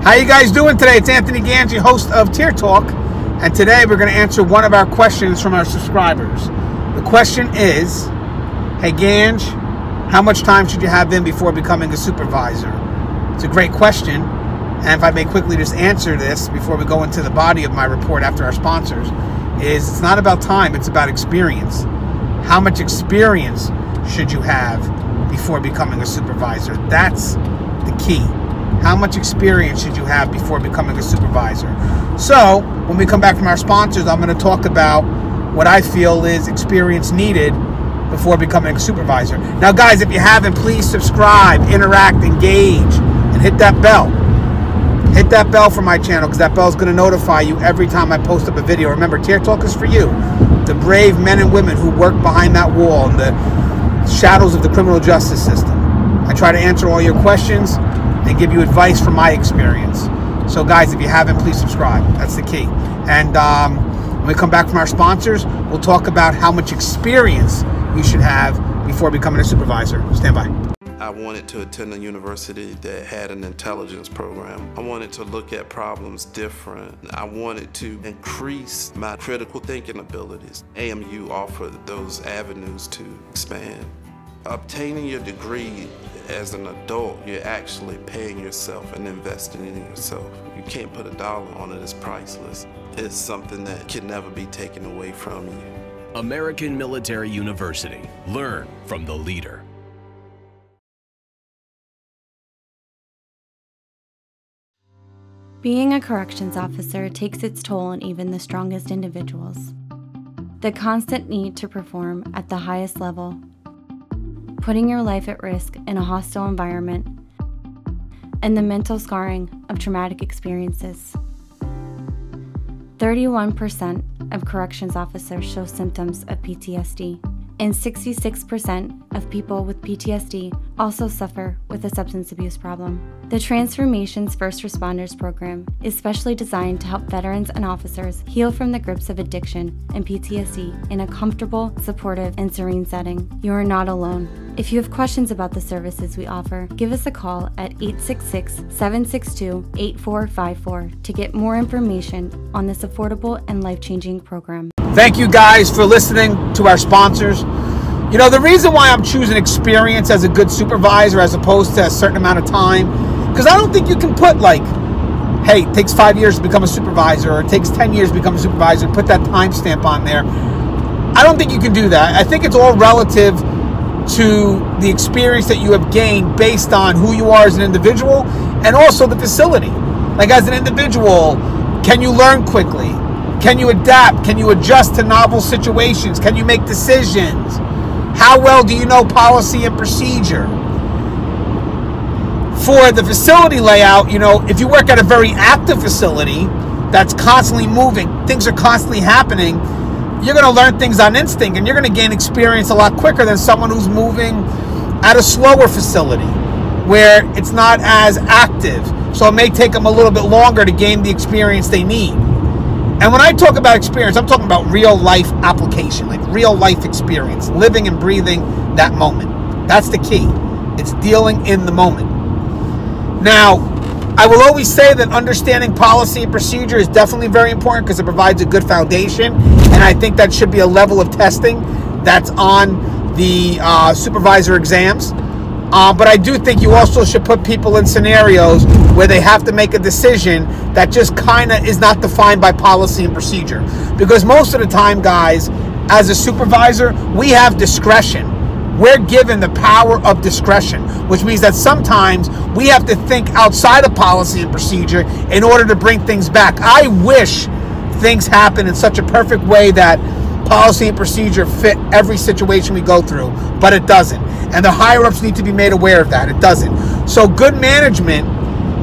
How you guys doing today? It's Anthony Gangi, host of Tier Talk, and today we're going to answer one of our questions from our subscribers. The question is, hey Gange, how much time should you have in before becoming a supervisor? It's a great question, and if I may quickly just answer this before we go into the body of my report after our sponsors, is it's not about time, it's about experience. How much experience should you have before becoming a supervisor? That's the key. How much experience should you have before becoming a supervisor? So, when we come back from our sponsors, I'm going to talk about what I feel is experience needed before becoming a supervisor. Now, guys, if you haven't, please subscribe, interact, engage, and hit that bell. Hit that bell for my channel, because that bell is going to notify you every time I post up a video. Remember, Tier Talk is for you, the brave men and women who work behind that wall in the shadows of the criminal justice system. I try to answer all your questions and give you advice from my experience. So guys, if you haven't, please subscribe. That's the key. And when we come back from our sponsors, we'll talk about how much experience you should have before becoming a supervisor. Stand by. I wanted to attend a university that had an intelligence program. I wanted to look at problems different. I wanted to increase my critical thinking abilities. AMU offered those avenues to expand. Obtaining your degree as an adult, you're actually paying yourself and investing in yourself. You can't put a dollar on it, it's priceless. It's something that can never be taken away from you. American Military University. Learn from the leader. Being a corrections officer takes its toll on even the strongest individuals. The constant need to perform at the highest level, putting your life at risk in a hostile environment, and the mental scarring of traumatic experiences. 31% of corrections officers show symptoms of PTSD, and 66% of people with PTSD also suffer with a substance abuse problem. The Transformations First Responders program is specially designed to help veterans and officers heal from the grips of addiction and PTSD in a comfortable, supportive, and serene setting. You are not alone. If you have questions about the services we offer, give us a call at 866-762-8454 to get more information on this affordable and life-changing program. Thank you guys for listening to our sponsors. You know, the reason why I'm choosing experience as a good supervisor as opposed to a certain amount of time, because I don't think you can put like, hey, it takes 5 years to become a supervisor, or it takes 10 years to become a supervisor, and put that timestamp on there. I don't think you can do that. I think it's all relative to the experience that you have gained based on who you are as an individual and also the facility. Like, as an individual, can you learn quickly? Can you adapt? Can you adjust to novel situations? Can you make decisions? How well do you know policy and procedure? For the facility layout, you know, if you work at a very active facility that's constantly moving, things are constantly happening, you're going to learn things on instinct, and you're going to gain experience a lot quicker than someone who's moving at a slower facility where it's not as active. So it may take them a little bit longer to gain the experience they need. And when I talk about experience, I'm talking about real life application, like real life experience, living and breathing that moment. That's the key. It's dealing in the moment. Now, I will always say that understanding policy and procedure is definitely very important because it provides a good foundation. And I think that should be a level of testing that's on the supervisor exams. But I do think you also should put people in scenarios where they have to make a decision that just kind of is not defined by policy and procedure. Because most of the time, guys, as a supervisor, we have discretion. We're given the power of discretion, which means that sometimes we have to think outside of policy and procedure in order to bring things back. I wish things happen in such a perfect way that policy and procedure fit every situation we go through, but it doesn't. And the higher-ups need to be made aware of that. It doesn't. So good management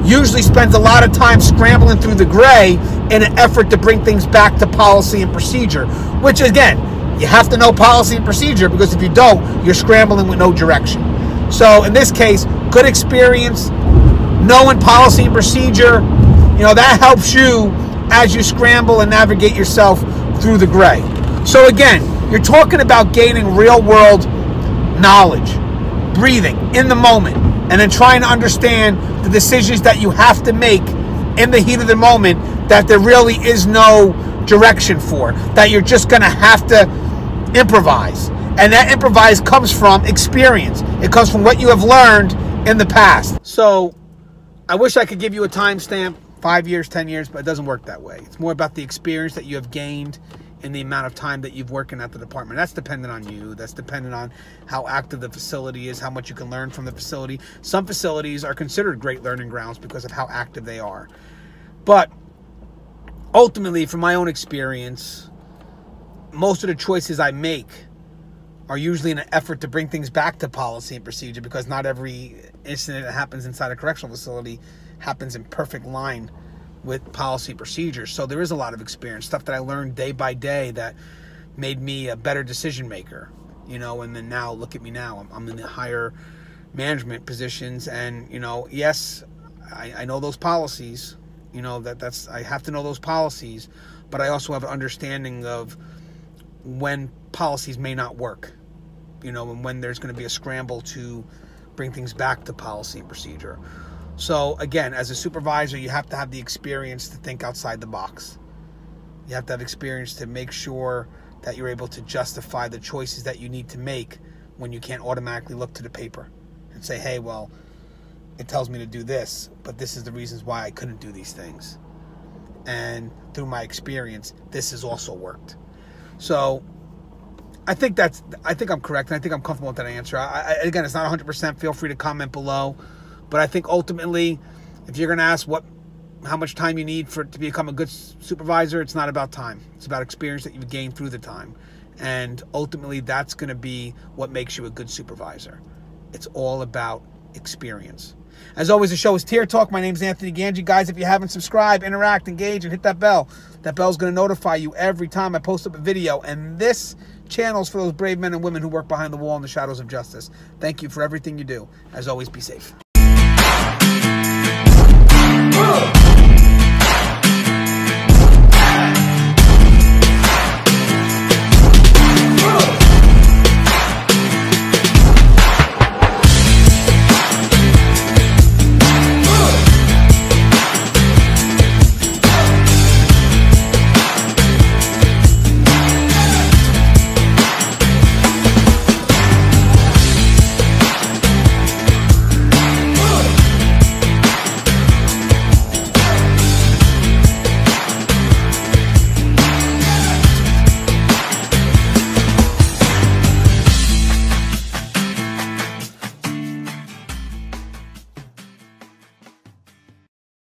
usually spends a lot of time scrambling through the gray in an effort to bring things back to policy and procedure, which, again, you have to know policy and procedure, because if you don't, you're scrambling with no direction. So in this case, good experience, knowing policy and procedure, you know, that helps you as you scramble and navigate yourself through the gray. So again, you're talking about gaining real world knowledge, breathing in the moment, and then trying to understand the decisions that you have to make in the heat of the moment that there really is no direction for, that you're just going to have to improvise. And that improvise comes from experience. It comes from what you have learned in the past. So I wish I could give you a timestamp, 5 years, 10 years, but it doesn't work that way. It's more about the experience that you have gained in the amount of time that you've working at the department. That's dependent on you. That's dependent on how active the facility is, how much you can learn from the facility. Some facilities are considered great learning grounds because of how active they are. But ultimately, from my own experience, most of the choices I make are usually in an effort to bring things back to policy and procedure, because not every incident that happens inside a correctional facility happens in perfect line with policy procedures. So there is a lot of experience, stuff that I learned day by day that made me a better decision maker, you know. And then now, look at me now. I'm in the higher management positions, and, you know, yes, I know those policies, you know, that's I have to know those policies, but I also have an understanding of when policies may not work, you know, and when there's going to be a scramble to bring things back to policy and procedure. So again, as a supervisor, you have to have the experience to think outside the box. You have to have experience to make sure that you're able to justify the choices that you need to make when you can't automatically look to the paper and say, hey, well, it tells me to do this, but this is the reasons why I couldn't do these things. And through my experience, this has also worked. So I think I'm correct, and I think I'm comfortable with that answer. Again, it's not 100%. Feel free to comment below. But I think ultimately, if you're going to ask how much time you need to become a good supervisor, it's not about time. It's about experience that you've gained through the time. And ultimately, that's going to be what makes you a good supervisor. It's all about experience. As always, the show is Tier Talk. My name is Anthony Gangi. Guys, if you haven't subscribed, interact, engage, and hit that bell. That bell's going to notify you every time I post up a video. And this channel is for those brave men and women who work behind the wall in the shadows of justice. Thank you for everything you do. As always, be safe.